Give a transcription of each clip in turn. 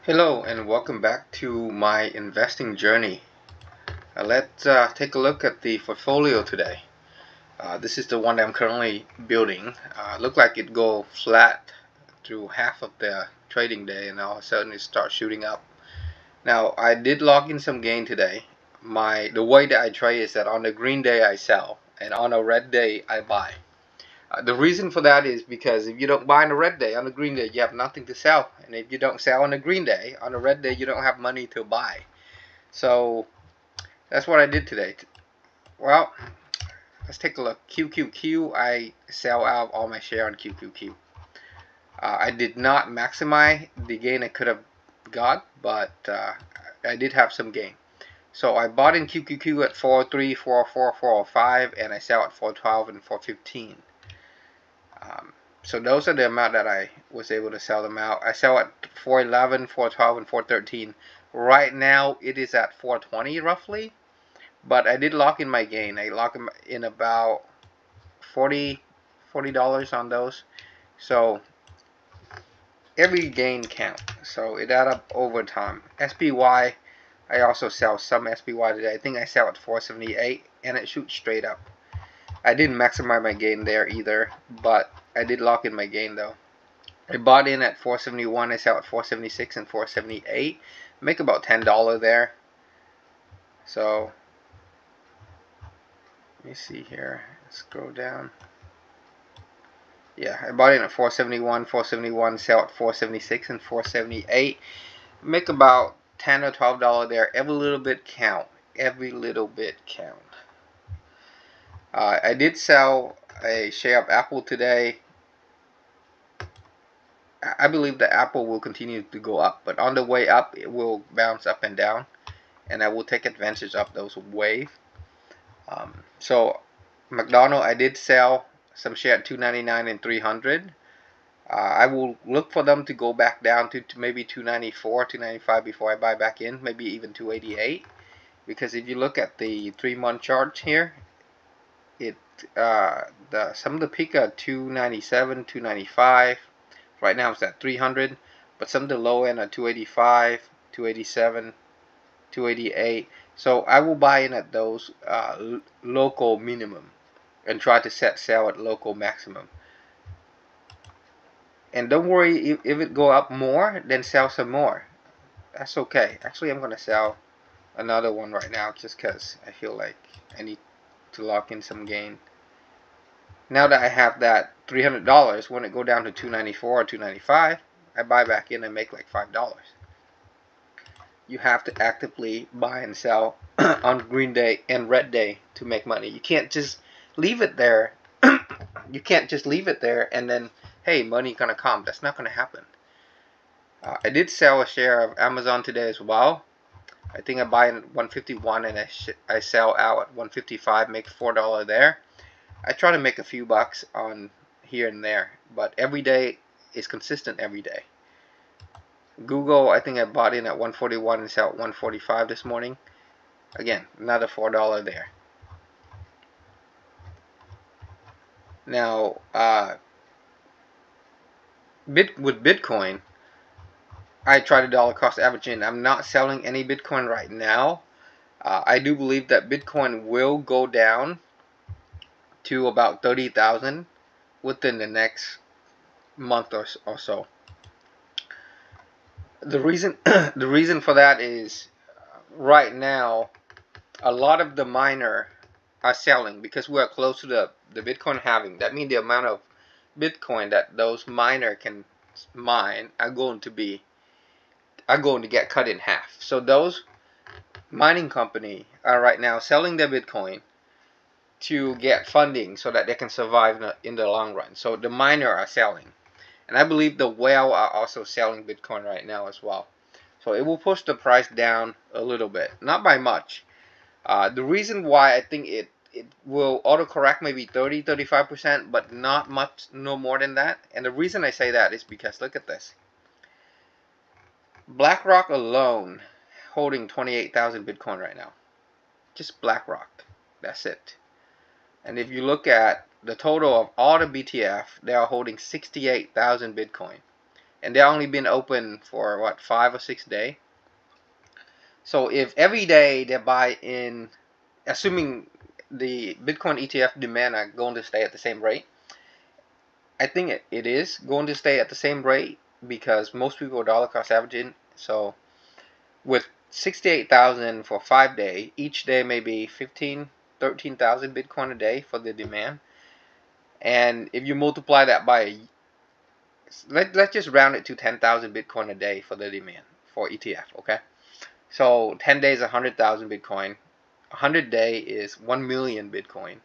Hello and welcome back to my investing journey. Let's take a look at the portfolio today. This is the one that I'm currently building. Looked like it go flat through half of the trading day and all of a sudden it starts shooting up. Now I did log in some gain today. The way that I trade is that on the green day I sell and on a red day I buy. The reason for that is because if you don't buy on the red day, on the green day, you have nothing to sell. And if you don't sell on the green day, on the red day, you don't have money to buy. So that's what I did today. Well, let's take a look. QQQ, I sell out all my share on QQQ. I did not maximize the gain I could have got, but I did have some gain. So I bought in QQQ at 403, 404, 405, and I sell at 412 and 415. So those are the amount that I was able to sell them out. I sell at 411, 412, and 413. Right now it is at 420 roughly, but I did lock in my gain. I locked in about $40 on those. So every gain count. So it add up over time. SPY, I also sell some SPY today. I think I sell at 478 and it shoots straight up. I didn't maximize my gain there either, but I did lock in my gain though. I bought in at 471, I sell at 476 and 478. Make about $10 there. So let me see here. Scroll down. Yeah, I bought in at 471, sell at 476 and 478. Make about $10 or $12 there. Every little bit count. Every little bit count. I did sell a share of Apple today. I believe that Apple will continue to go up, but on the way up it will bounce up and down, and I will take advantage of those waves. So McDonald's, I did sell some share at $2.99 and $300. I will look for them to go back down to maybe $2.94, $2.95 before I buy back in, maybe even $2.88, because if you look at the 3-month chart here, it some of the peak are $2.97, $2.95. Right now it's at $300, but some of the low end are $2.85, $2.87, $2.88. So I will buy in at those local minimum and try to sell at local maximum. And don't worry if it go up more, then sell some more. That's okay. Actually, I'm gonna sell another one right now just because I feel like I need to lock in some gain. Now that I have that $300, when it go down to $2.94 or $2.95, I buy back in and make like $5. You have to actively buy and sell on green day and red day to make money. You can't just leave it there. You can't just leave it there and then, hey, money gonna come. That's not gonna happen. I did sell a share of Amazon today as well. I think I buy in at 151 and I sell out at 155, make $4 there. I try to make a few bucks on here and there, but every day is consistent every day. Google, I think I bought in at 141 and sell at 145 this morning. Again, another $4 there. Now, with Bitcoin, I try to dollar cost average in. I'm not selling any Bitcoin right now. I do believe that Bitcoin will go down to about 30,000 within the next month or so. The reason for that is right now a lot of the miner are selling because we are close to the Bitcoin halving. That means the amount of Bitcoin that those miner can mine are going to get cut in half. So those mining company are right now selling their Bitcoin to get funding so that they can survive in the long run. So the miner are selling. And I believe the whale are also selling Bitcoin right now as well. So it will push the price down a little bit. Not by much. The reason why I think it will autocorrect maybe 30-35%, but not much, no more than that. And the reason I say that is because look at this. BlackRock alone holding 28,000 Bitcoin right now. Just BlackRock. That's it. And if you look at the total of all the BTF, they are holding 68,000 Bitcoin. and they're only been open for what, 5 or 6 days. So if every day they buy in, assuming the Bitcoin ETF demand are going to stay at the same rate, I think it is going to stay at the same rate because most people are dollar cost averaging. So with 68,000 for 5 days, each day maybe 13,000 Bitcoin a day for the demand. And if you multiply that by, let's just round it to 10,000 Bitcoin a day for the demand for ETF, okay? So 10 days, 100,000 Bitcoin. 100 day is 1 million Bitcoin.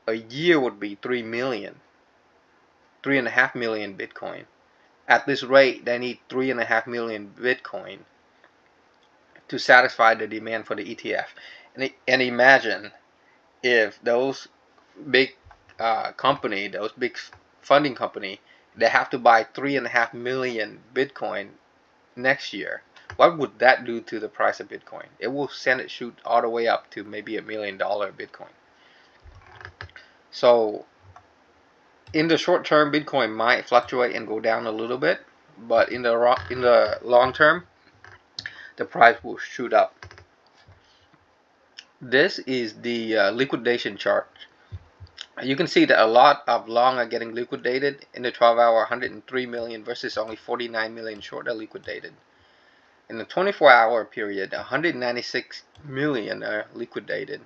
A year would be 3 million, 3.5 million Bitcoin. At this rate, they need 3.5 million Bitcoin to satisfy the demand for the ETF. And imagine if those big company, those big funding company, they have to buy 3.5 million Bitcoin next year. What would that do to the price of Bitcoin? It will send it shoot all the way up to maybe $1 million Bitcoin. So in the short term, Bitcoin might fluctuate and go down a little bit, but in the long term, the price will shoot up. This is the liquidation chart. You can see that a lot of long are getting liquidated. In the 12-hour, 103 million versus only 49 million short are liquidated. In the 24-hour period, 196 million are liquidated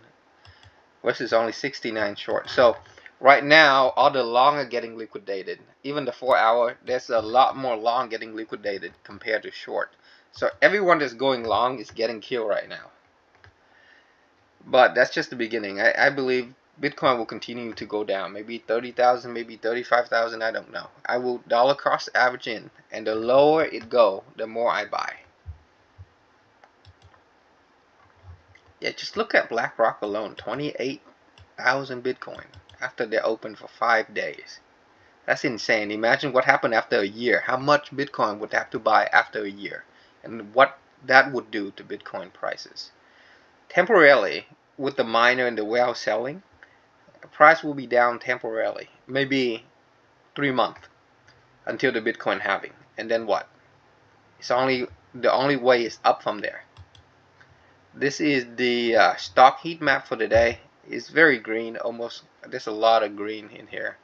versus only 69 short. So right now, all the long are getting liquidated. Even the 4-hour, there's a lot more long getting liquidated compared to short. So everyone that's going long is getting killed right now. But that's just the beginning. I believe Bitcoin will continue to go down. Maybe 30,000, maybe 35,000, I don't know. I will dollar cost average in, and the lower it go, the more I buy. Yeah, just look at BlackRock alone, 28,000 Bitcoin after they're open for 5 days. That's insane. Imagine what happened after a year. How much Bitcoin would they have to buy after a year? And what that would do to Bitcoin prices. Temporarily, with the miner and the warehouse selling, the price will be down temporarily. Maybe 3 months until the Bitcoin halving. And then what? The only way is up from there. This is the stock heat map for the day. It's very green, almost. There's a lot of green in here.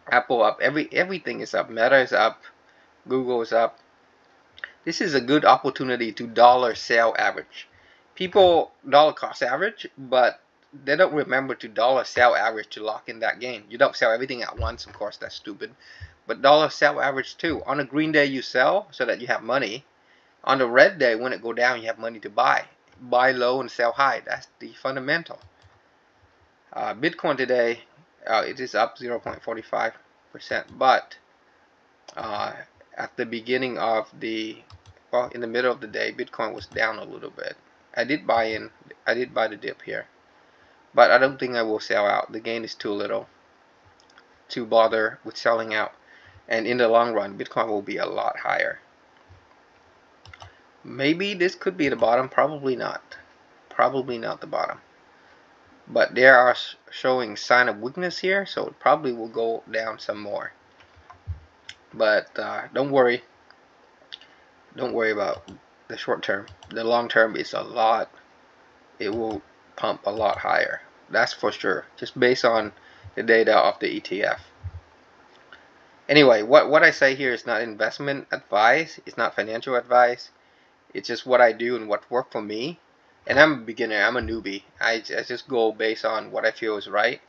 Apple up, everything is up. Meta is up, Google is up. This is a good opportunity to dollar sell average. People dollar cost average, but they don't remember to dollar sell average to lock in that gain. You don't sell everything at once, of course, that's stupid. But dollar sell average too. On a green day you sell so that you have money. On the red day when it go down you have money to buy. Buy low and sell high. That's the fundamental. Bitcoin today, it is up 0.45%, but at the beginning of the, well, in the middle of the day, Bitcoin was down a little bit. I did buy the dip here, but I don't think I will sell out. The gain is too little to bother with selling out, and in the long run, Bitcoin will be a lot higher. Maybe this could be the bottom. Probably not. Probably not the bottom. But there are showing sign of weakness here, so it probably will go down some more. But don't worry. Don't worry about the short term. The long term is a lot. It will pump a lot higher. That's for sure. Just based on the data of the ETF. Anyway, what I say here is not investment advice. It's not financial advice. It's just what I do and what worked for me. And I'm a beginner. I'm a newbie. I just go based on what I feel is right.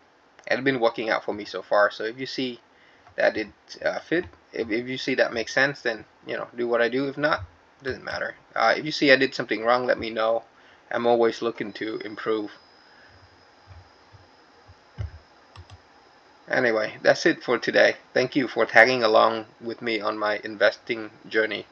And it's been working out for me so far. So if you see that it fit, if you see that makes sense, then do what I do. If not, it doesn't matter. If you see I did something wrong, let me know. I'm always looking to improve. Anyway, that's it for today. Thank you for tagging along with me on my investing journey.